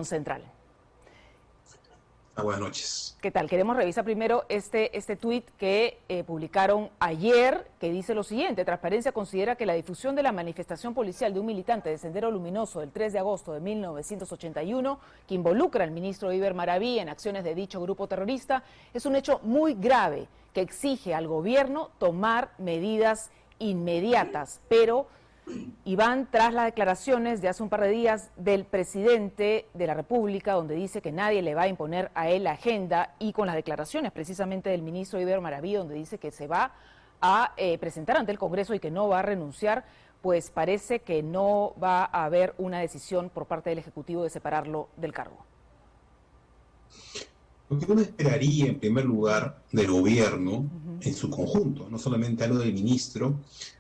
Central. Buenas noches. ¿Qué tal? Queremos revisar primero este tuit que publicaron ayer, que dice lo siguiente: Transparencia considera que la difusión de la manifestación policial de un militante de Sendero Luminoso del 3 de agosto de 1981, que involucra al ministro Iber Maraví en acciones de dicho grupo terrorista, es un hecho muy grave que exige al gobierno tomar medidas inmediatas, pero y van tras las declaraciones de hace un par de días del presidente de la República, donde dice que nadie le va a imponer a él la agenda, y con las declaraciones precisamente del ministro Iber Maraví, donde dice que se va a presentar ante el Congreso y que no va a renunciar. Pues parece que no va a haber una decisión por parte del Ejecutivo de separarlo del cargo. Lo que uno esperaría, en primer lugar, del gobierno en su conjunto, no solamente algo del ministro,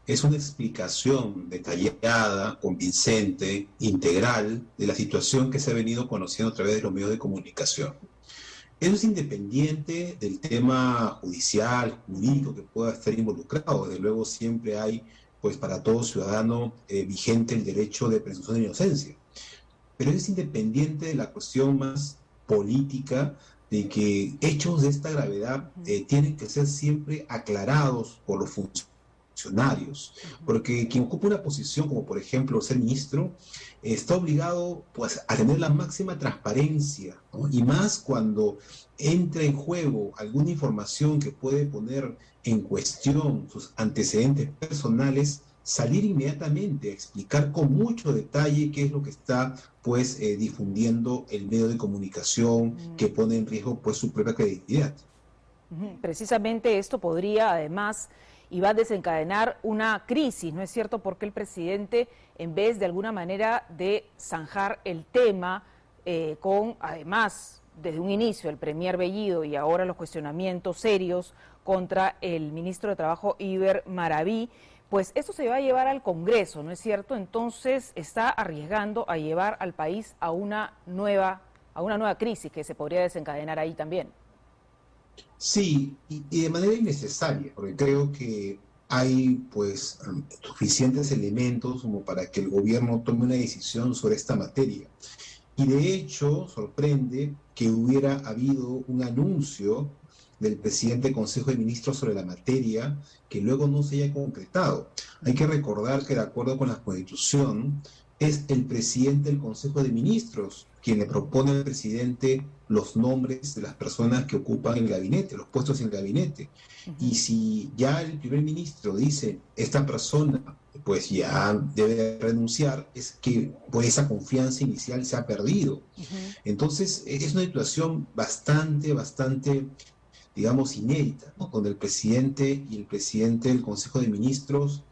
es una explicación detallada, convincente, integral de la situación que se ha venido conociendo a través de los medios de comunicación. Eso es independiente del tema judicial, jurídico que pueda estar involucrado. Desde luego siempre hay, pues para todo ciudadano vigente el derecho de presunción de inocencia. Pero es independiente de la cuestión más política, de que hechos de esta gravedad tienen que ser siempre aclarados por los funcionarios, porque quien ocupa una posición como por ejemplo ser ministro está obligado pues a tener la máxima transparencia, ¿no? Y más cuando entra en juego alguna información que puede poner en cuestión sus antecedentes personales, salir inmediatamente a explicar con mucho detalle qué es lo que está pues difundiendo el medio de comunicación que pone en riesgo pues su propia credibilidad. Precisamente esto podría además y va a desencadenar una crisis, ¿no es cierto? Porque el presidente, en vez de alguna manera de zanjar el tema con, además, desde un inicio el premier Bellido y ahora los cuestionamientos serios contra el ministro de Trabajo Iber Maraví, pues esto se va a llevar al Congreso, ¿no es cierto? Entonces está arriesgando a llevar al país a una nueva crisis que se podría desencadenar ahí también. Sí, y de manera innecesaria, porque creo que hay pues suficientes elementos como para que el gobierno tome una decisión sobre esta materia. Y de hecho, sorprende que hubiera habido un anuncio del presidente del Consejo de Ministros sobre la materia que luego no se haya concretado. Hay que recordar que de acuerdo con la Constitución es el presidente del Consejo de Ministros quien le propone al presidente los nombres de las personas que ocupan el gabinete, los puestos en el gabinete. Y si ya el primer ministro dice, esta persona pues ya debe renunciar, es que pues esa confianza inicial se ha perdido. Entonces es una situación bastante, digamos, inédita, ¿no? Donde el presidente y el presidente del Consejo de Ministros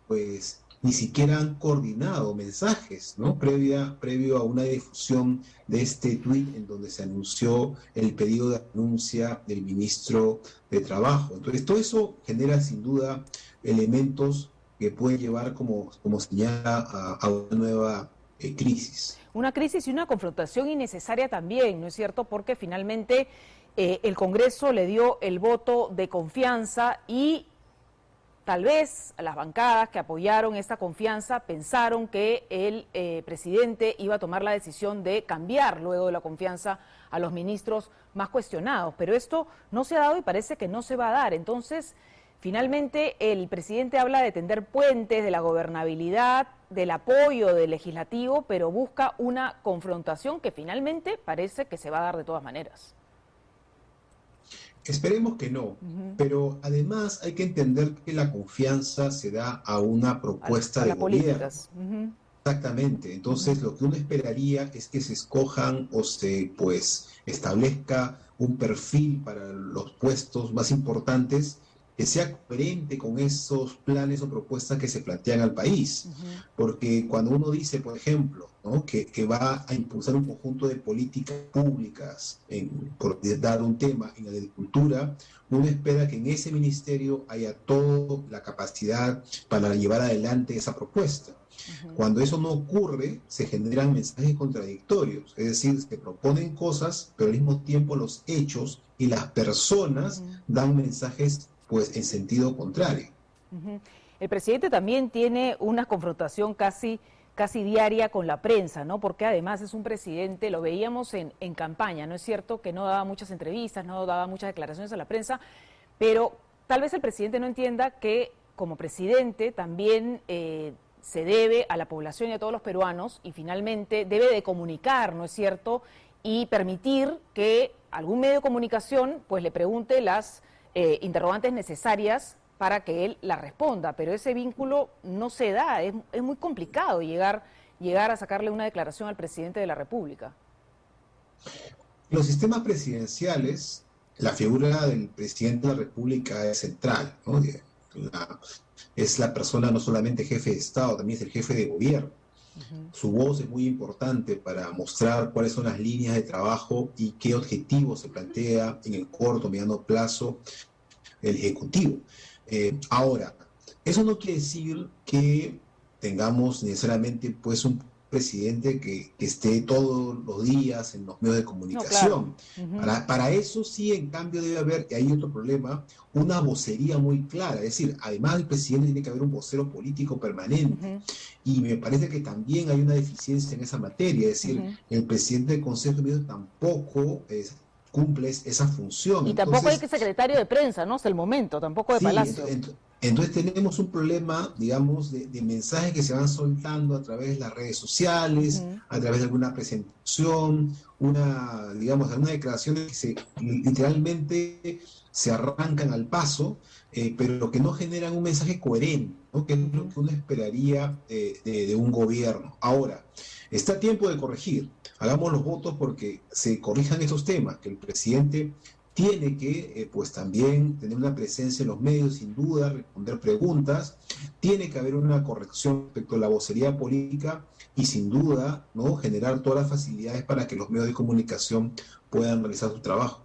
pues ni siquiera han coordinado mensajes, ¿no? Previo a una difusión de este tuit en donde se anunció el pedido de renuncia del ministro de Trabajo. Entonces, todo eso genera sin duda elementos que pueden llevar, como señala, a una nueva crisis. Una crisis y una confrontación innecesaria también, ¿no es cierto? Porque finalmente el Congreso le dio el voto de confianza y tal vez las bancadas que apoyaron esta confianza pensaron que el presidente iba a tomar la decisión de cambiar luego de la confianza a los ministros más cuestionados, pero esto no se ha dado y parece que no se va a dar. Entonces, finalmente el presidente habla de tender puentes, de la gobernabilidad, del apoyo del legislativo, pero busca una confrontación que finalmente parece que se va a dar de todas maneras. Esperemos que no, pero además hay que entender que la confianza se da a una propuesta A de las gobierno. políticas. Exactamente, entonces lo que uno esperaría es que se escojan o se pues establezca un perfil para los puestos más importantes que sea coherente con esos planes o propuestas que se plantean al país. Porque cuando uno dice, por ejemplo, ¿no? que va a impulsar un conjunto de políticas públicas, por dar un tema, en la agricultura, uno espera que en ese ministerio haya toda la capacidad para llevar adelante esa propuesta. Cuando eso no ocurre, se generan mensajes contradictorios, es decir, se proponen cosas, pero al mismo tiempo los hechos y las personas dan mensajes pues en sentido contrario. El presidente también tiene una confrontación casi casi diaria con la prensa, ¿no? Porque además es un presidente, lo veíamos en campaña, ¿no es cierto? Que no daba muchas entrevistas, no daba muchas declaraciones a la prensa, pero tal vez el presidente no entienda que como presidente también se debe a la población y a todos los peruanos y finalmente debe de comunicar, ¿no es cierto? Y permitir que algún medio de comunicación pues le pregunte las interrogantes necesarias para que él la responda, pero ese vínculo no se da, es muy complicado llegar a sacarle una declaración al presidente de la República. Los sistemas presidenciales, la figura del presidente de la República es central, ¿no? Es la persona no solamente jefe de Estado, también es el jefe de gobierno. Su voz es muy importante para mostrar cuáles son las líneas de trabajo y qué objetivos se plantea en el corto, mediano plazo el Ejecutivo. Ahora, eso no quiere decir que tengamos necesariamente pues un presidente que esté todos los días en los medios de comunicación. No, claro. Para eso sí, en cambio, debe haber, y hay otro problema, una vocería muy clara. Es decir, además del presidente tiene que haber un vocero político permanente. Y me parece que también hay una deficiencia en esa materia. Es decir, el presidente del Consejo de Ministros tampoco cumple esa función. Y tampoco hay que secretario de prensa, ¿no? Hasta el momento, tampoco de Palacio. Entonces tenemos un problema, digamos, de mensajes que se van soltando a través de las redes sociales, a través de alguna presentación, digamos, algunas declaraciones que literalmente se arrancan al paso, pero que no generan un mensaje coherente, ¿no? Que es lo que uno esperaría de un gobierno. Ahora, está a tiempo de corregir. Hagamos los votos porque se corrijan esos temas, que el presidente tiene que pues también tener una presencia en los medios, sin duda, responder preguntas, tiene que haber una corrección respecto a la vocería política y sin duda, ¿no?, generar todas las facilidades para que los medios de comunicación puedan realizar su trabajo.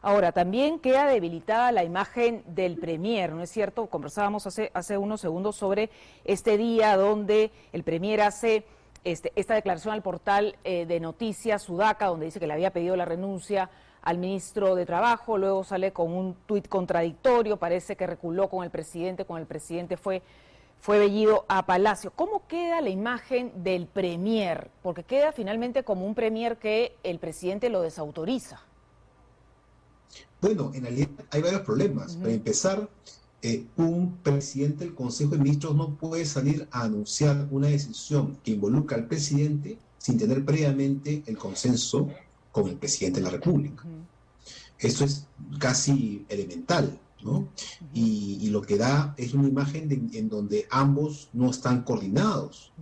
Ahora, también queda debilitada la imagen del Premier, ¿no es cierto? Conversábamos hace unos segundos sobre este día donde el Premier hace esta declaración al portal de noticias Sudaca, donde dice que le había pedido la renuncia al ministro de Trabajo, luego sale con un tuit contradictorio, parece que reculó con el presidente fue vellido a Palacio. ¿Cómo queda la imagen del Premier? Porque queda finalmente como un Premier que el presidente lo desautoriza. Bueno, en realidad hay varios problemas. Para empezar, un presidente del Consejo de Ministros no puede salir a anunciar una decisión que involucra al presidente sin tener previamente el consenso con el presidente de la República. Eso es casi elemental, ¿no? Y lo que da es una imagen en donde ambos no están coordinados.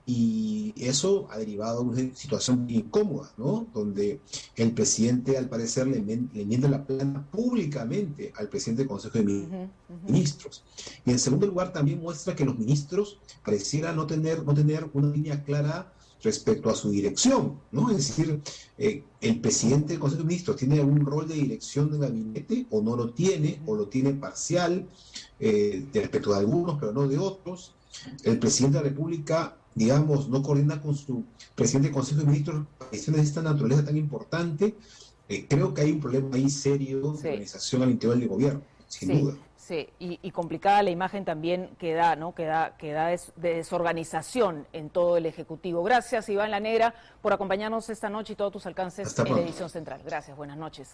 Y eso ha derivado de una situación incómoda, ¿no? Donde el presidente, al parecer, le enmienda la plana públicamente al presidente del Consejo de Ministros. Y en segundo lugar, también muestra que los ministros parecieran no tener una línea clara respecto a su dirección, ¿no? Es decir, el presidente del Consejo de Ministros tiene algún rol de dirección del gabinete, o no lo tiene, o lo tiene parcial, respecto de algunos, pero no de otros. El presidente de la República, digamos, no coordina con su presidente del Consejo de Ministros cuestiones de esta naturaleza tan importante. Creo que hay un problema ahí serio de organización al interior del gobierno, sin duda. Sí, y complicada la imagen también que da, ¿no? Que da de desorganización en todo el Ejecutivo. Gracias, Iván La Negra, por acompañarnos esta noche y todos tus alcances en la edición central. Gracias, buenas noches.